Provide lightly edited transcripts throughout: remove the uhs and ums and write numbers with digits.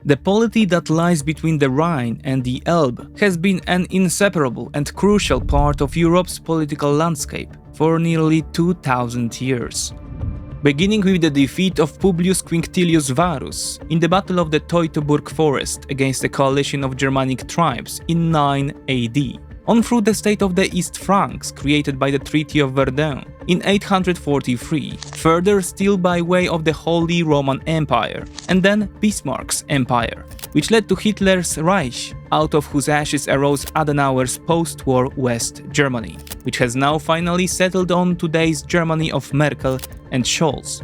The polity that lies between the Rhine and the Elbe has been an inseparable and crucial part of Europe's political landscape for nearly 2000 years. Beginning with the defeat of Publius Quinctilius Varus in the Battle of the Teutoburg Forest against a coalition of Germanic tribes in 9 AD, on through the state of the East Franks created by the Treaty of Verdun in 843, further still by way of the Holy Roman Empire, and then Bismarck's Empire, which led to Hitler's Reich, out of whose ashes arose Adenauer's post-war West Germany, which has now finally settled on today's Germany of Merkel and Scholz.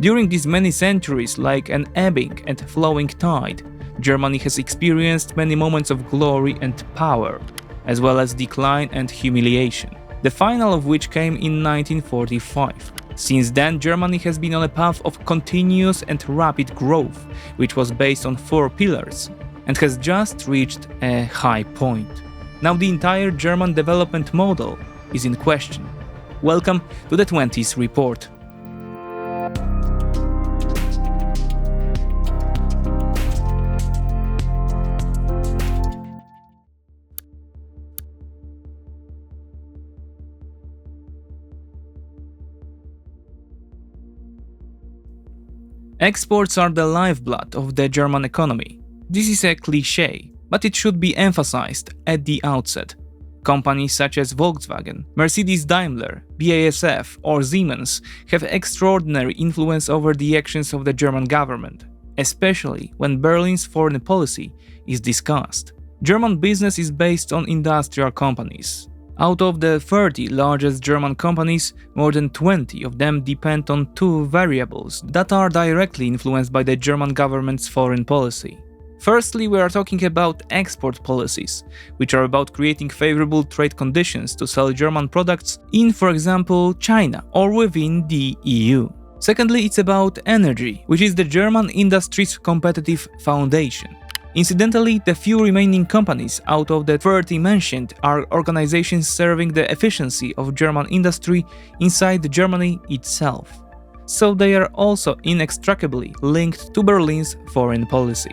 During these many centuries, like an ebbing and flowing tide, Germany has experienced many moments of glory and power, as well as decline and humiliation, the final of which came in 1945. Since then, Germany has been on a path of continuous and rapid growth, which was based on 4 pillars, and has just reached a high point. Now the entire German development model is in question. Welcome to the 20s Report. Exports are the lifeblood of the German economy. This is a cliché, but it should be emphasized at the outset. Companies such as Volkswagen, Mercedes-Daimler, BASF or Siemens have extraordinary influence over the actions of the German government, especially when Berlin's foreign policy is discussed. German business is based on industrial companies. Out of the 30 largest German companies, more than 20 of them depend on 2 variables that are directly influenced by the German government's foreign policy. Firstly, we are talking about export policies, which are about creating favorable trade conditions to sell German products in, for example, China or within the EU. Secondly, it's about energy, which is the German industry's competitive foundation. Incidentally, the few remaining companies out of the 30 mentioned are organizations serving the efficiency of German industry inside Germany itself. So they are also inextricably linked to Berlin's foreign policy.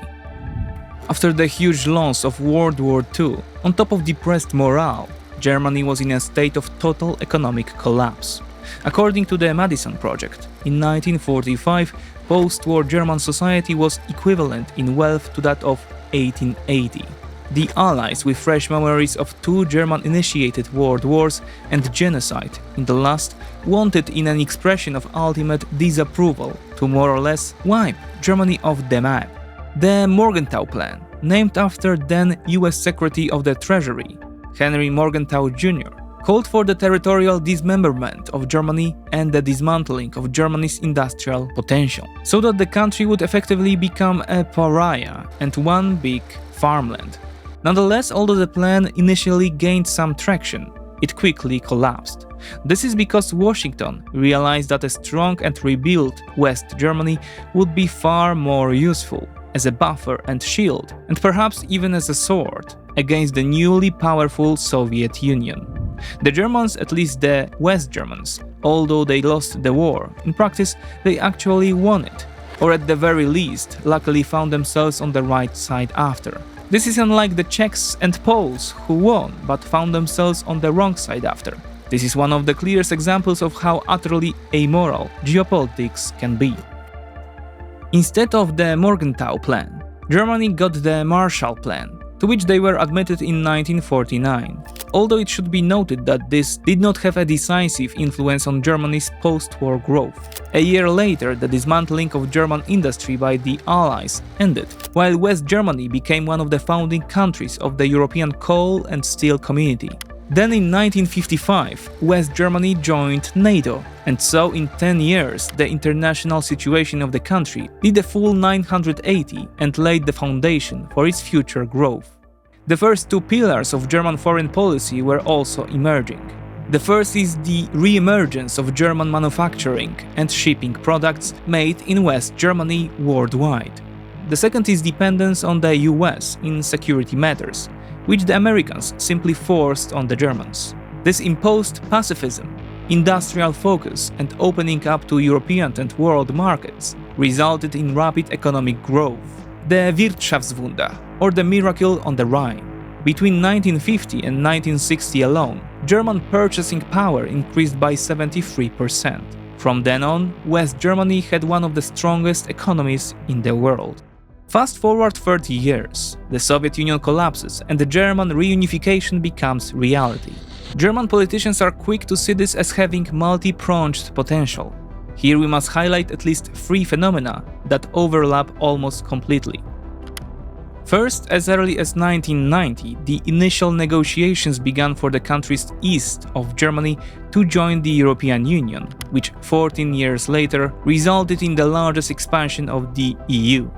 After the huge loss of World War II, on top of depressed morale, Germany was in a state of total economic collapse. According to the Madison Project, in 1945, post-war German society was equivalent in wealth to that of 1880. The Allies, with fresh memories of 2 German-initiated world wars and genocide in the last, wanted in an expression of ultimate disapproval to more or less wipe Germany off the map. The Morgenthau Plan, named after then US Secretary of the Treasury, Henry Morgenthau Jr., called for the territorial dismemberment of Germany and the dismantling of Germany's industrial potential, so that the country would effectively become a pariah and one big farmland. Nonetheless, although the plan initially gained some traction, it quickly collapsed. This is because Washington realized that a strong and rebuilt West Germany would be far more useful as a buffer and shield, and perhaps even as a sword, against the newly powerful Soviet Union. The Germans, at least the West Germans, although they lost the war, in practice they actually won it, or at the very least luckily found themselves on the right side after. This is unlike the Czechs and Poles who won but found themselves on the wrong side after. This is one of the clearest examples of how utterly amoral geopolitics can be. Instead of the Morgenthau Plan, Germany got the Marshall Plan, to which they were admitted in 1949, although it should be noted that this did not have a decisive influence on Germany's post-war growth. A year later, the dismantling of German industry by the Allies ended, while West Germany became one of the founding countries of the European Coal and Steel Community. Then in 1955, West Germany joined NATO, and so in 10 years the international situation of the country did a full 980 and laid the foundation for its future growth. The first 2 pillars of German foreign policy were also emerging. The first is the re-emergence of German manufacturing and shipping products made in West Germany worldwide. The second is dependence on the US in security matters, which the Americans simply forced on the Germans. This imposed pacifism, industrial focus, and opening up to European and world markets resulted in rapid economic growth. the Wirtschaftswunder, or the miracle on the Rhine. Between 1950 and 1960 alone, German purchasing power increased by 73%. From then on, West Germany had one of the strongest economies in the world. Fast forward 30 years, the Soviet Union collapses and the German reunification becomes reality. German politicians are quick to see this as having multi-pronged potential. Here we must highlight at least three phenomena that overlap almost completely. First, as early as 1990, the initial negotiations began for the countries east of Germany to join the European Union, which 14 years later resulted in the largest expansion of the EU.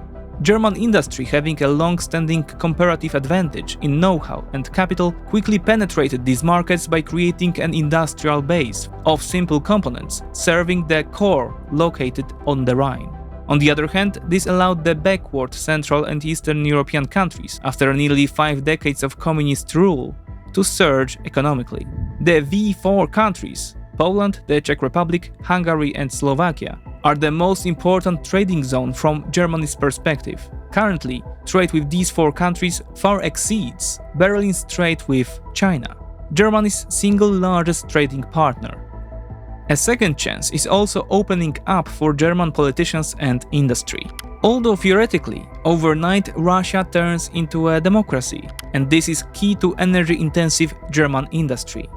German industry, having a long-standing comparative advantage in know-how and capital, quickly penetrated these markets by creating an industrial base of simple components, serving the core located on the Rhine. On the other hand, this allowed the backward Central and Eastern European countries, after nearly 5 decades of communist rule, to surge economically. The V4 countries, Poland, the Czech Republic, Hungary and Slovakia, are the most important trading zone from Germany's perspective. Currently, trade with these 4 countries far exceeds Berlin's trade with China, Germany's single largest trading partner. A second chance is also opening up for German politicians and industry. Although theoretically, overnight Russia turns into a democracy, and this is key to energy-intensive German industry.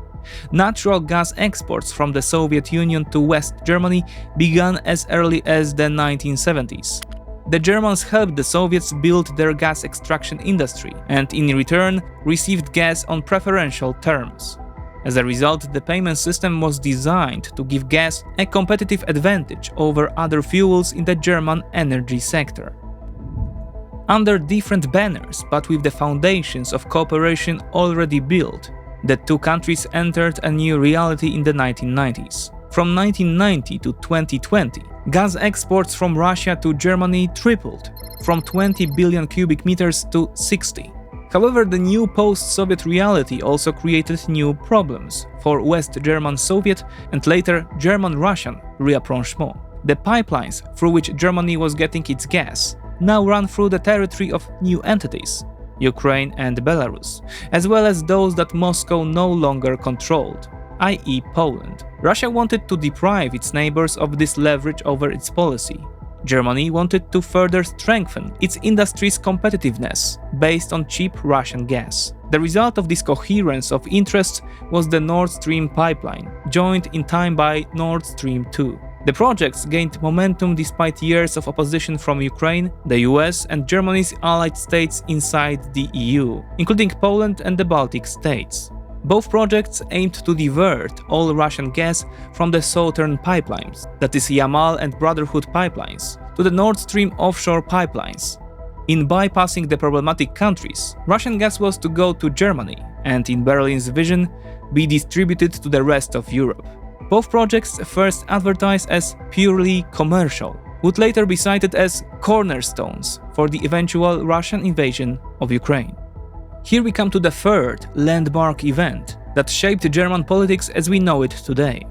Natural gas exports from the Soviet Union to West Germany began as early as the 1970s. The Germans helped the Soviets build their gas extraction industry and in return received gas on preferential terms. As a result, the payment system was designed to give gas a competitive advantage over other fuels in the German energy sector. Under different banners, but with the foundations of cooperation already built, the two countries entered a new reality in the 1990s. From 1990 to 2020, gas exports from Russia to Germany tripled, from 20 billion cubic meters to 60. However, the new post-Soviet reality also created new problems for West German Soviet and later German-Russian rapprochement. The pipelines through which Germany was getting its gas now run through the territory of new entities, Ukraine and Belarus, as well as those that Moscow no longer controlled, i.e. Poland. Russia wanted to deprive its neighbors of this leverage over its policy. Germany wanted to further strengthen its industry's competitiveness based on cheap Russian gas. The result of this coherence of interests was the Nord Stream pipeline, joined in time by Nord Stream 2. The projects gained momentum despite years of opposition from Ukraine, the US and Germany's allied states inside the EU, including Poland and the Baltic states. Both projects aimed to divert all Russian gas from the southern pipelines, that is Yamal and Brotherhood pipelines, to the Nord Stream offshore pipelines. In bypassing the problematic countries, Russian gas was to go to Germany and, in Berlin's vision, be distributed to the rest of Europe. Both projects, first advertised as purely commercial, would later be cited as cornerstones for the eventual Russian invasion of Ukraine. Here we come to the third landmark event that shaped German politics as we know it today.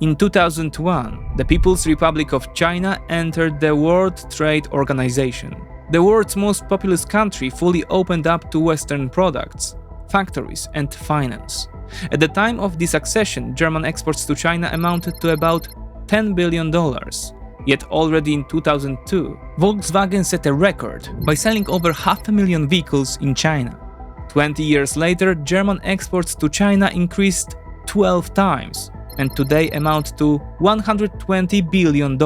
In 2001, the People's Republic of China entered the World Trade Organization. The world's most populous country fully opened up to Western products, factories and finance. At the time of this accession, German exports to China amounted to about $10 billion. Yet already in 2002, Volkswagen set a record by selling over 500,000 vehicles in China. 20 years later, German exports to China increased 12 times and today amount to $120 billion.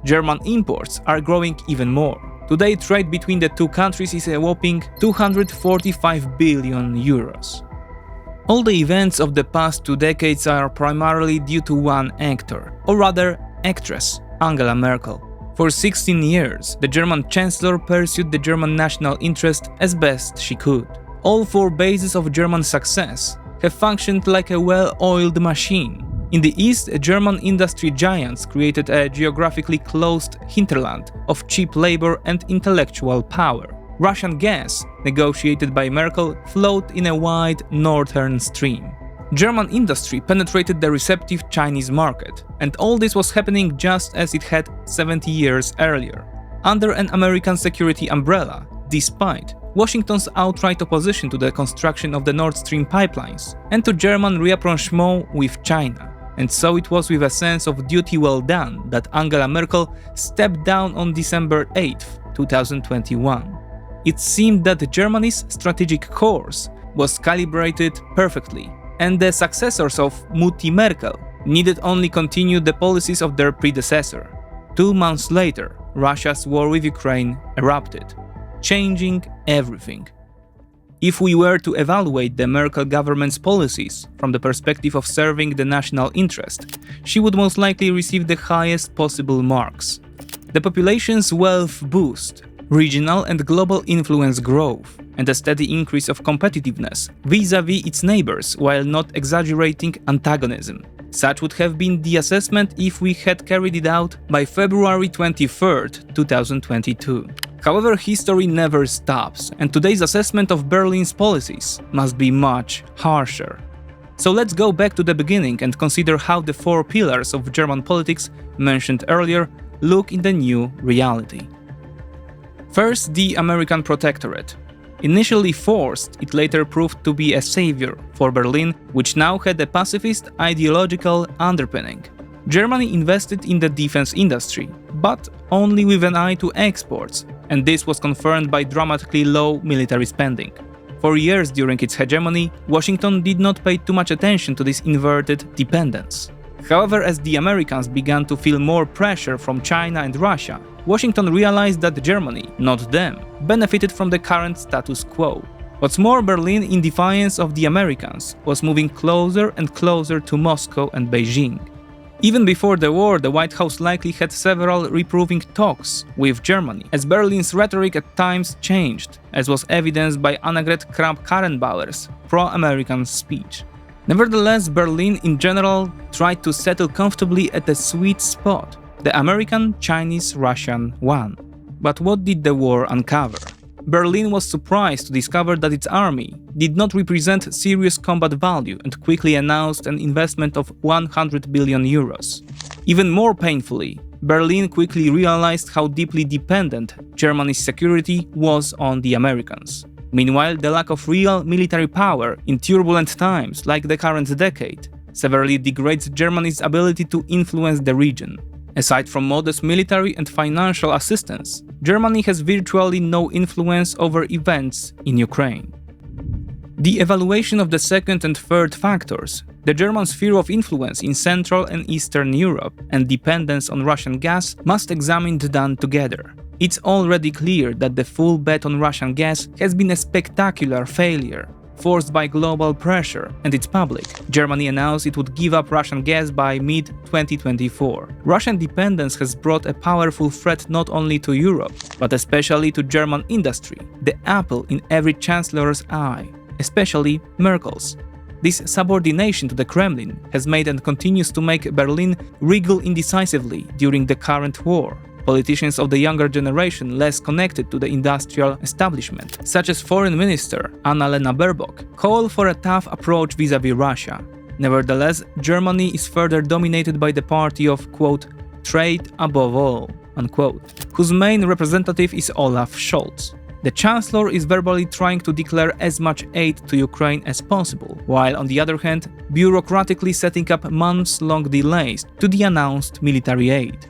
German imports are growing even more. Today, trade between the two countries is a whopping 245 billion euros. All the events of the past 2 decades are primarily due to one actor, or rather actress, Angela Merkel. For 16 years, the German Chancellor pursued the German national interest as best she could. All 4 bases of German success have functioned like a well-oiled machine. In the East, German industry giants created a geographically closed hinterland of cheap labor and intellectual power. Russian gas, negotiated by Merkel, flowed in a wide northern stream. German industry penetrated the receptive Chinese market, and all this was happening just as it had 70 years earlier. under an American security umbrella, despite Washington's outright opposition to the construction of the Nord Stream pipelines and to German rapprochement with China. And so it was with a sense of duty well done that Angela Merkel stepped down on December 8, 2021. It seemed that Germany's strategic course was calibrated perfectly, and the successors of Mutti Merkel needed only continue the policies of their predecessor. 2 months later, Russia's war with Ukraine erupted, changing everything. If we were to evaluate the Merkel government's policies from the perspective of serving the national interest, she would most likely receive the highest possible marks. The population's wealth boost, regional and global influence growth, and a steady increase of competitiveness vis-à-vis its neighbors while not exaggerating antagonism. Such would have been the assessment if we had carried it out by February 23, 2022. However, history never stops, and today's assessment of Berlin's policies must be much harsher. So let's go back to the beginning and consider how the 4 pillars of German politics mentioned earlier look in the new reality. First, the American Protectorate. Initially forced, it later proved to be a savior for Berlin, which now had a pacifist ideological underpinning. Germany invested in the defense industry, but only with an eye to exports, and this was confirmed by dramatically low military spending. For years during its hegemony, Washington did not pay too much attention to this inverted dependence. However, as the Americans began to feel more pressure from China and Russia, Washington realized that Germany, not them, benefited from the current status quo. What's more, Berlin, in defiance of the Americans, was moving closer and closer to Moscow and Beijing. Even before the war, the White House likely had several reproving talks with Germany, as Berlin's rhetoric at times changed, as was evidenced by Annegret Kramp-Karrenbauer's pro-American speech. Nevertheless, Berlin in general tried to settle comfortably at a sweet spot, the American-Chinese-Russian one. But what did the war uncover? Berlin was surprised to discover that its army did not represent serious combat value and quickly announced an investment of 100 billion euros. Even more painfully, Berlin quickly realized how deeply dependent Germany's security was on the Americans. Meanwhile, the lack of real military power in turbulent times like the current decade severely degrades Germany's ability to influence the region. Aside from modest military and financial assistance, Germany has virtually no influence over events in Ukraine. The evaluation of the second and third factors, the German sphere of influence in Central and Eastern Europe and dependence on Russian gas, must be examined done together. It's already clear that the full bet on Russian gas has been a spectacular failure. Forced by global pressure and its public, Germany announced it would give up Russian gas by mid-2024. Russian dependence has brought a powerful threat not only to Europe, but especially to German industry, the apple in every chancellor's eye, especially Merkel's. This subordination to the Kremlin has made and continues to make Berlin wriggle indecisively during the current war. Politicians of the younger generation less connected to the industrial establishment, such as Foreign Minister Annalena Baerbock, call for a tough approach vis-à-vis Russia. Nevertheless, Germany is further dominated by the party of, quote, trade above all, unquote, whose main representative is Olaf Scholz. The Chancellor is verbally trying to declare as much aid to Ukraine as possible, while on the other hand, bureaucratically setting up months-long delays to the announced military aid.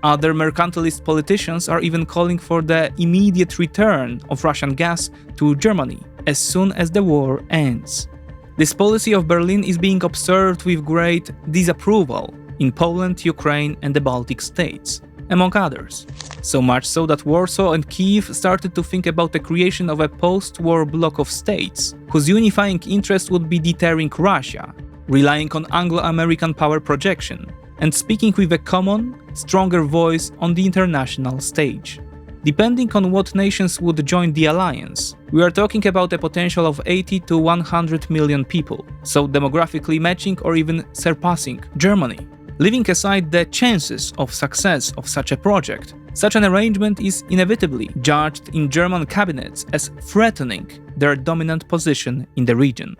Other mercantilist politicians are even calling for the immediate return of Russian gas to Germany as soon as the war ends. This policy of Berlin is being observed with great disapproval in Poland, Ukraine and the Baltic states, among others. So much so that Warsaw and Kyiv started to think about the creation of a post-war bloc of states, whose unifying interest would be deterring Russia, relying on Anglo-American power projection, and speaking with a common, stronger voice on the international stage. Depending on what nations would join the alliance, we are talking about a potential of 80 to 100 million people, so demographically matching or even surpassing Germany. Leaving aside the chances of success of such a project, such an arrangement is inevitably judged in German cabinets as threatening their dominant position in the region.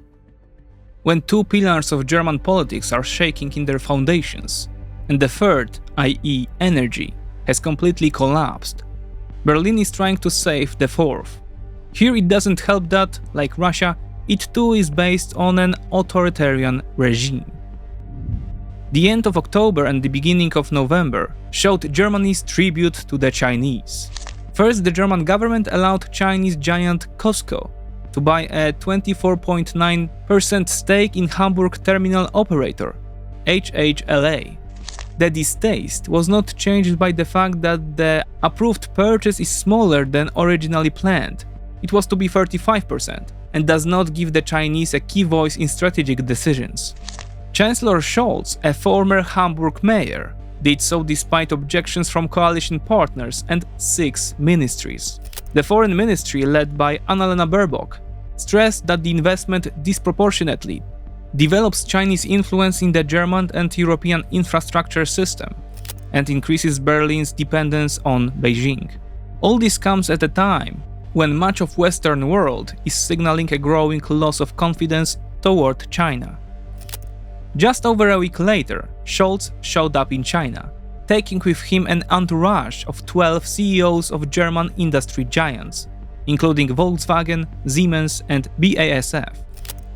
When 2 pillars of German politics are shaking in their foundations, and the third, i.e. energy, has completely collapsed, Berlin is trying to save the fourth. Here it doesn't help that, like Russia, it too is based on an authoritarian regime. The end of October and the beginning of November showed Germany's tribute to the Chinese. First, the German government allowed Chinese giant Costco to buy a 24.9% stake in Hamburg terminal operator, HHLA. The distaste was not changed by the fact that the approved purchase is smaller than originally planned. It was to be 35% and does not give the Chinese a key voice in strategic decisions. Chancellor Scholz, a former Hamburg mayor, did so despite objections from coalition partners and 6 ministries. The foreign ministry, led by Annalena Baerbock, stressed that the investment disproportionately develops Chinese influence in the German and European infrastructure system and increases Berlin's dependence on Beijing. All this comes at a time when much of Western world is signaling a growing loss of confidence toward China. Just over a week later, Scholz showed up in China, taking with him an entourage of 12 CEOs of German industry giants, including Volkswagen, Siemens and BASF.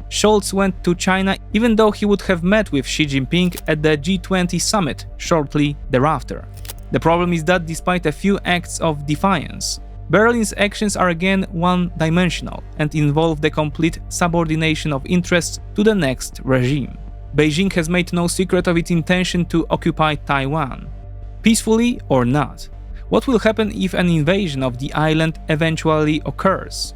Scholz went to China even though he would have met with Xi Jinping at the G20 summit shortly thereafter. The problem is that despite a few acts of defiance, Berlin's actions are again one-dimensional and involve the complete subordination of interests to the next regime. Beijing has made no secret of its intention to occupy Taiwan. Peacefully or not, what will happen if an invasion of the island eventually occurs?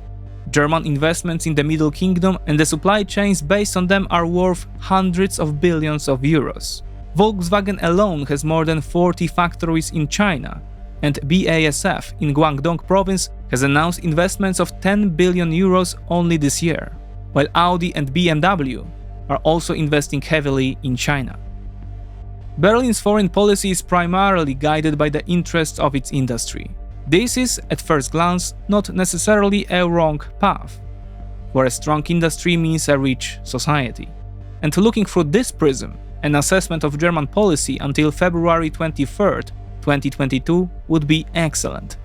German investments in the Middle Kingdom and the supply chains based on them are worth hundreds of billions of euros. Volkswagen alone has more than 40 factories in China, and BASF in Guangdong province has announced investments of 10 billion euros only this year, while Audi and BMW are also investing heavily in China. Berlin's foreign policy is primarily guided by the interests of its industry. This is, at first glance, not necessarily a wrong path, where a strong industry means a rich society. And looking through this prism, an assessment of German policy until February 23, 2022 would be excellent.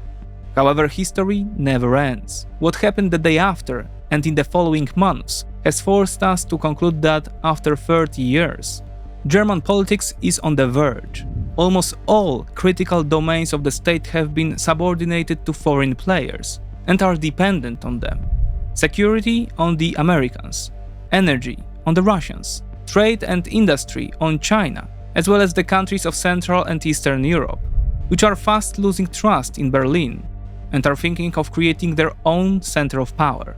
However, history never ends. What happened the day after and in the following months has forced us to conclude that after 30 years, German politics is on the verge. Almost all critical domains of the state have been subordinated to foreign players and are dependent on them. Security on the Americans, energy on the Russians, trade and industry on China, as well as the countries of Central and Eastern Europe, which are fast losing trust in Berlin and are thinking of creating their own center of power.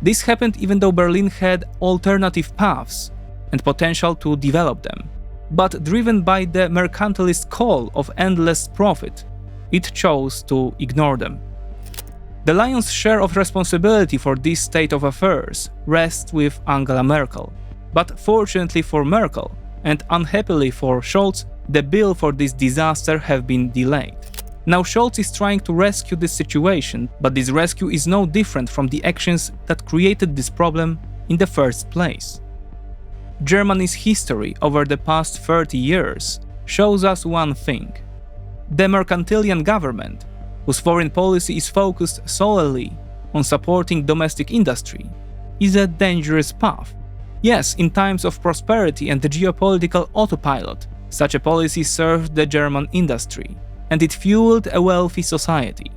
This happened even though Berlin had alternative paths and potential to develop them. But driven by the mercantilist call of endless profit, it chose to ignore them. The lion's share of responsibility for this state of affairs rests with Angela Merkel. But fortunately for Merkel, and unhappily for Scholz, the bill for this disaster have been delayed. Now Scholz is trying to rescue this situation, but this rescue is no different from the actions that created this problem in the first place. Germany's history over the past 30 years shows us one thing. The mercantilian government, whose foreign policy is focused solely on supporting domestic industry, is a dangerous path. Yes, in times of prosperity and the geopolitical autopilot, such a policy served the German industry, and it fueled a wealthy society.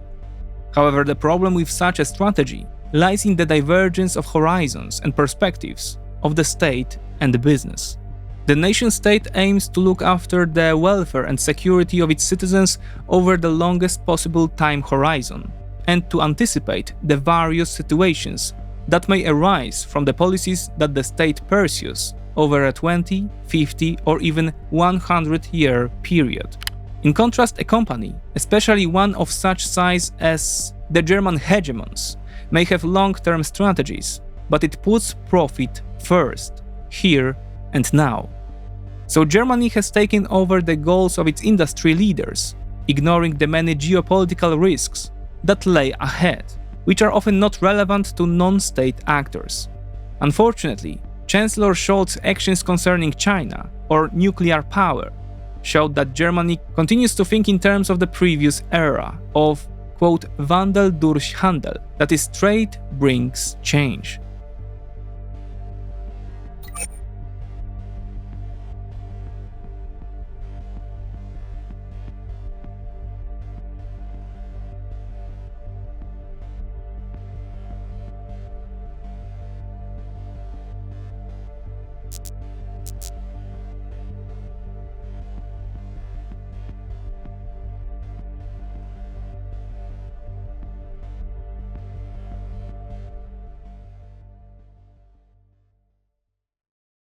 However, the problem with such a strategy lies in the divergence of horizons and perspectives of the state and the business. The nation-state aims to look after the welfare and security of its citizens over the longest possible time horizon, and to anticipate the various situations that may arise from the policies that the state pursues over a 20, 50 or even 100-year period. In contrast, a company, especially one of such size as the German hegemons, may have long-term strategies, but it puts profit first, here and now. So Germany has taken over the goals of its industry leaders, ignoring the many geopolitical risks that lay ahead, which are often not relevant to non-state actors. Unfortunately, Chancellor Scholz's actions concerning China or nuclear power showed that Germany continues to think in terms of the previous era of quote, Wandel durch Handel, that is trade brings change.